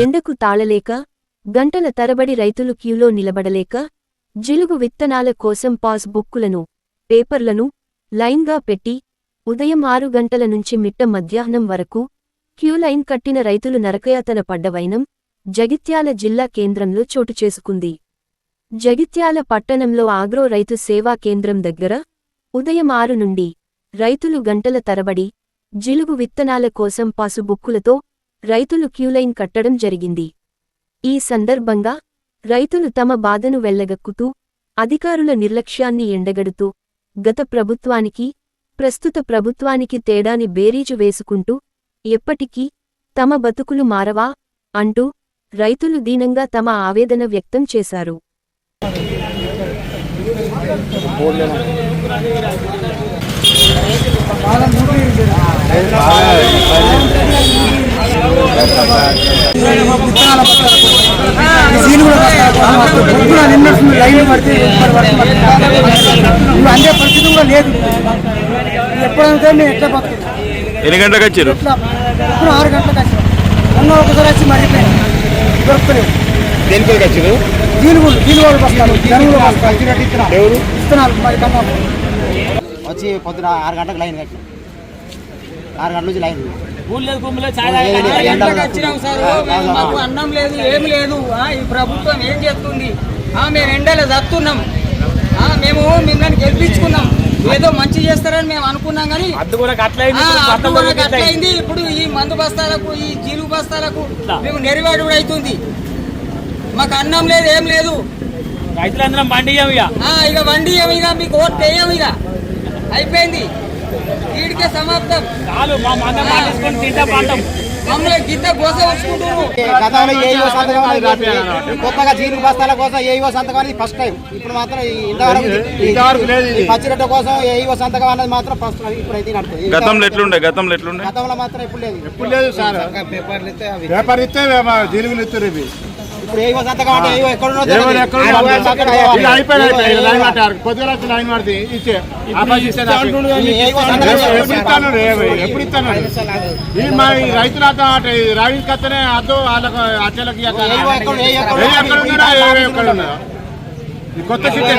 ఎండకు తాళలేక గంటల తరబడి రైతులు క్యూలో నిలబడలేక జిలుగు విత్తనాల కోసం పాస్ బుక్కులను పేపర్లను లైన్గా పెట్టి ఉదయం 6 గంటల నుంచి మిట్ట మధ్యాహ్నం వరకు క్యూ లైన్ కట్టిన రైతులు నరకయాతన పడ్డవైనం జగిత్యాల జిల్లా కేంద్రంలో చోటుచేసుకుంది. జగిత్యాల పట్టణంలో ఆగ్రో రైతు సేవా కేంద్రం దగ్గర ఉదయం 6 నుండి రైతులు గంటల తరబడి జిలుగు విత్తనాల కోసం పాసు బుక్కులతో రైతులు క్యూలైన్ కట్టడం జరిగింది. ఈ సందర్భంగా రైతులు తమ బాధను వెళ్లగక్కుతూ అధికారుల నిర్లక్ష్యాన్ని ఎండగడుతూ గత ప్రభుత్వానికి ప్రస్తుత ప్రభుత్వానికి తేడాని బేరీజు వేసుకుంటూ ఎప్పటికీ తమ బతుకులు మారవా అంటూ రైతులు దీనంగా తమ ఆవేదన వ్యక్తం చేశారు. అందే పరిస్థితి కూడా లేదు. ఎప్పుడంటే మేము ఎట్లా బతుకు ఎన్ని గంటలకు వచ్చారు? ఇప్పుడు 6 గంటలకు వచ్చారు. మొన్న ఒకసారి వచ్చి మరిపోయింది, దొరుకుతలేదు. దేనికి వచ్చారు? దీనివాళ్ళు బస్తాలు ఇస్తున్నారు. మరి కన్నా వచ్చి పొద్దున 6 గంటలకు లైన్ కట్టి 6 గంటల నుంచి లైన్ మాకు అన్నం లేదు, ఏమి లేదు. ఈ ప్రభుత్వం ఏం చేస్తుంది? మేము ఎండలో దత్తున్నాం. మేము మిమ్మల్ని గెలిపించుకున్నాం, ఏదో మంచి చేస్తారని మేము అనుకున్నాం. కానీ అట్లయింది. ఇప్పుడు ఈ మందు బస్తాలకు, ఈ జీలుగు బస్తాలకు మేము నెరవేడు అవుతుంది. మాకు అన్నం లేదు, ఏం లేదు. రైతులందరం బండియం ఇక బండియం, ఇక మీకు ఓట్ వేయం. ఇక అయిపోయింది, వీడికే సమాప్తం. మమ్మల్ని గిద్ద గోస వచ్చుకుంటున్నారు. గతంలో ఏఈఓ సంతకం కొత్తగా జీలుగు బస్తాల కోసం ఏఈఓ సంతకం అనేది ఫస్ట్ టైం. ఇప్పుడు మాత్రం పచ్చిరొట్ట కోసం ఏఈఓ సంతకం అనేది మాత్రం ఫస్ట్ ఇప్పుడైతే నడుతుంది. గతంలో ఎట్లుండే? గతంలో మాత్రం ఎప్పుడు లేదు సార్. పేపర్ ఇస్తే జీలుగులు ఇస్తారు. ఇవి ఇప్పుడు ఏఈఓ సంతకం అంటే ఏఈఓ ఎక్కడ రైతులు రైతు కత్తనే అద్దు వాళ్ళకు అచ్చలకి కొత్త సిటీ